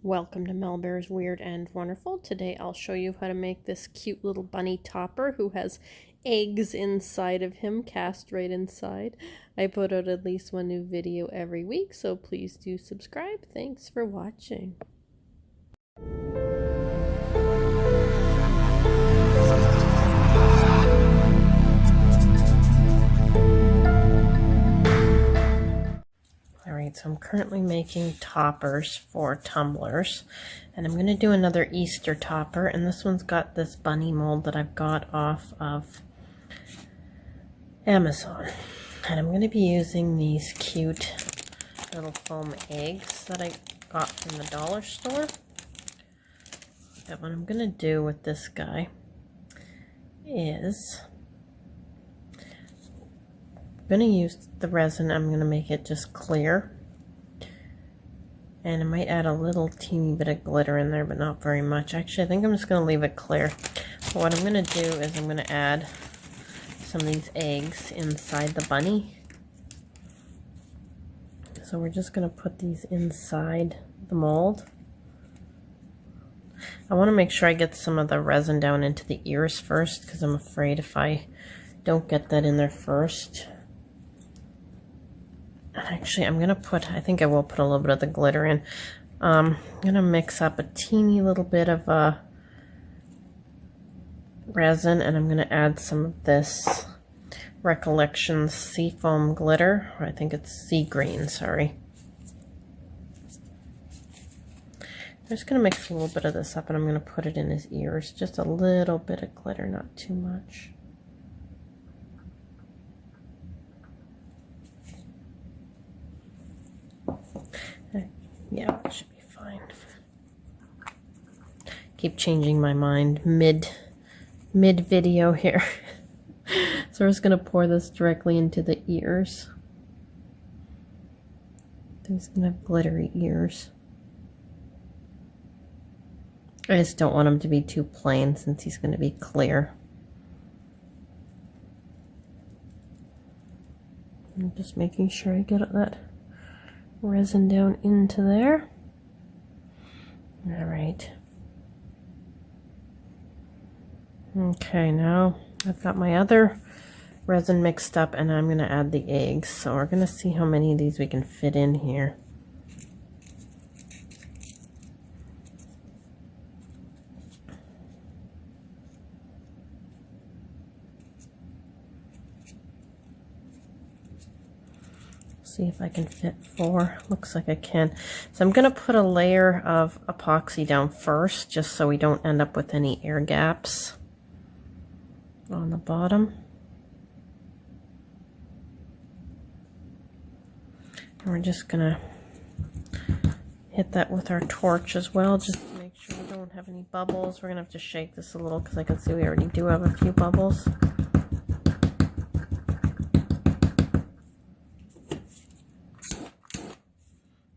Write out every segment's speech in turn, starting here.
Welcome to Melbear's Weird and Wonderful. Today I'll show you how to make this cute little bunny topper who has eggs inside of him, cast right inside. I put out at least one new video every week, so please do subscribe. Thanks for watching. Alright, so I'm currently making toppers for tumblers, and I'm going to do another Easter topper, and this one's got this bunny mold that I've got off of Amazon. And I'm going to be using these cute little foam eggs that I got from the dollar store. And what I'm going to do with this guy is I'm going to use the resin. I'm going to make it just clear, and I might add a little teeny bit of glitter in there, but not very much. Actually, I think I'm just going to leave it clear. But what I'm going to do is I'm going to add some of these eggs inside the bunny. So we're just going to put these inside the mold. I want to make sure I get some of the resin down into the ears first, because I'm afraid if I don't get that in there first. Actually, I'm going to put, I think I will put a little bit of the glitter in. I'm going to mix up a teeny little bit of resin, and I'm going to add some of this Recollections Seafoam glitter. Or I think it's sea green, sorry. I'm just going to mix a little bit of this up, and I'm going to put it in his ears. Just a little bit of glitter, not too much. Yeah, that should be fine. Keep changing my mind mid video here. So we're just gonna pour this directly into the ears. He's gonna have glittery ears. I just don't want him to be too plain since he's gonna be clear. I'm just making sure I get that resin down into there. All right. Okay, now I've got my other resin mixed up, and I'm going to add the eggs. So we're going to see how many of these we can fit in here. See if I can fit 4. Looks like I can. So I'm going to put a layer of epoxy down first, just so we don't end up with any air gaps on the bottom. And we're just going to hit that with our torch as well, just to make sure we don't have any bubbles. We're going to have to shake this a little because I can see we already do have a few bubbles.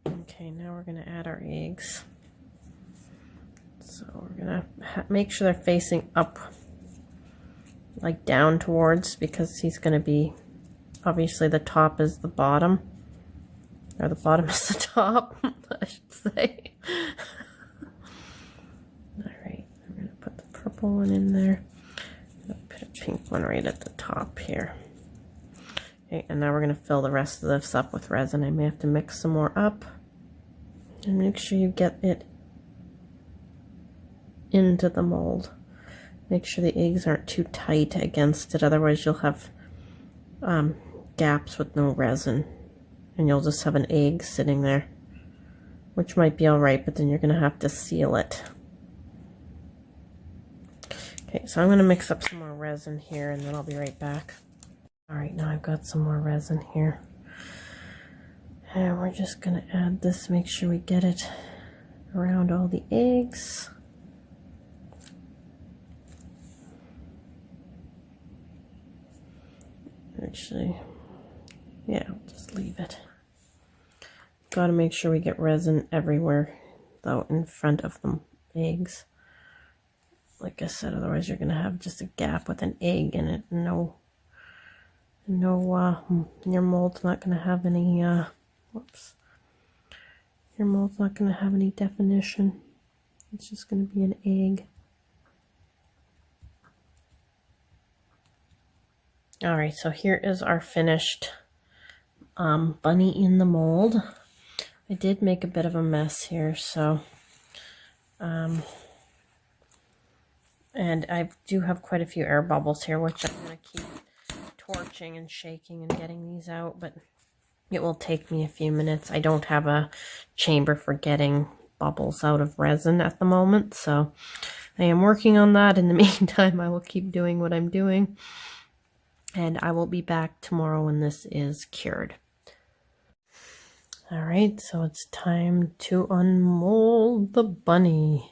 Okay, now we're going to add our eggs. So we're going to make sure they're facing up, like down towards, because he's going to be, obviously the top is the bottom, or the bottom is the top, I should say. Alright, I'm going to put the purple one in there. I'm going to put a pink one right at the top here. Okay, and now we're going to fill the rest of this up with resin. I may have to mix some more up. And make sure you get it into the mold. Make sure the eggs aren't too tight against it, otherwise you'll have gaps with no resin. And you'll just have an egg sitting there, which might be alright, but then you're going to have to seal it. Okay, so I'm going to mix up some more resin here, and then I'll be right back. Alright, now I've got some more resin here. And we're just going to add this, make sure we get it around all the eggs. Actually, yeah, I'll just leave it. Got to make sure we get resin everywhere, though, in front of the eggs. Like I said, otherwise you're going to have just a gap with an egg in it. Your mold's not going to have any, whoops. Your mold's not going to have any definition. It's just going to be an egg. Alright, so here is our finished bunny in the mold. I did make a bit of a mess here, so and I do have quite a few air bubbles here, which I'm going to keep torching and shaking and getting these out, but it will take me a few minutes. I don't have a chamber for getting bubbles out of resin at the moment, so I am working on that. In the meantime, I will keep doing what I'm doing, and I will be back tomorrow when this is cured. Alright, so it's time to unmold the bunny.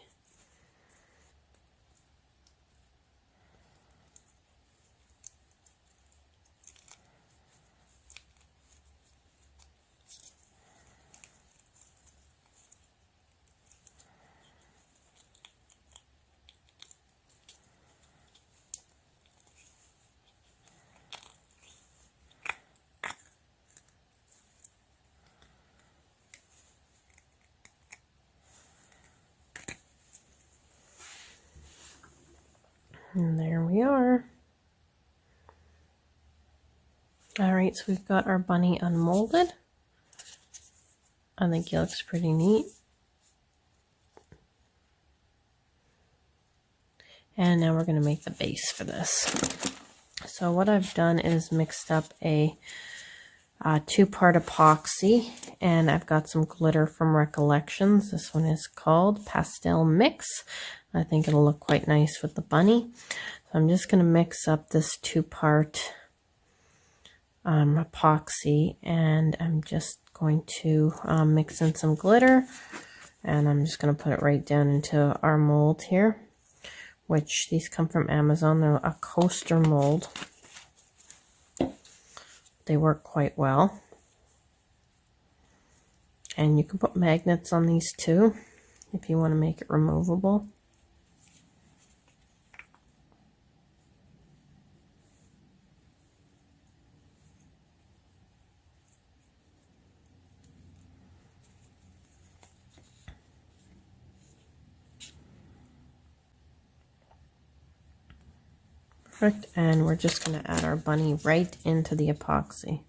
And there we are. Alright, so we've got our bunny unmolded. I think he looks pretty neat. And now we're going to make the base for this. So what I've done is mixed up a 2-part epoxy, and I've got some glitter from Recollections. This one is called Pastel Mix. I think it'll look quite nice with the bunny. So I'm just going to mix up this 2-part epoxy, and I'm just going to mix in some glitter, and I'm just going to put it right down into our mold here, which these come from Amazon. They're a coaster mold. They work quite well. And you can put magnets on these too if you want to make it removable. Perfect, and we're just going to add our bunny right into the epoxy.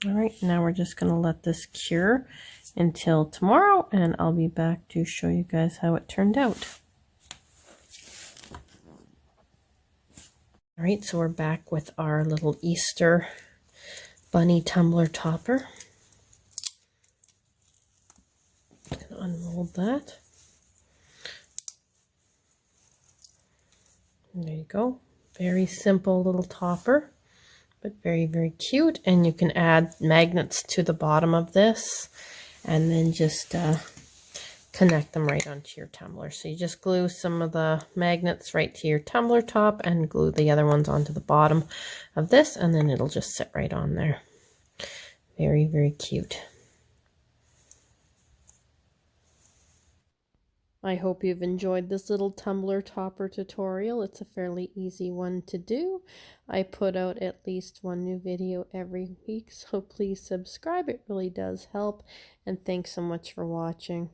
Alright, now we're just going to let this cure until tomorrow, and I'll be back to show you guys how it turned out. Alright, so we're back with our little Easter bunny tumbler topper. Unmold that. There you go. Very simple little topper, but very, very cute. And you can add magnets to the bottom of this and then just connect them right onto your tumbler. So you just glue some of the magnets right to your tumbler top and glue the other ones onto the bottom of this, and then it'll just sit right on there. Very, very cute. I hope you've enjoyed this little tumbler topper tutorial. It's a fairly easy one to do. I put out at least one new video every week, so please subscribe. It really does help. And thanks so much for watching.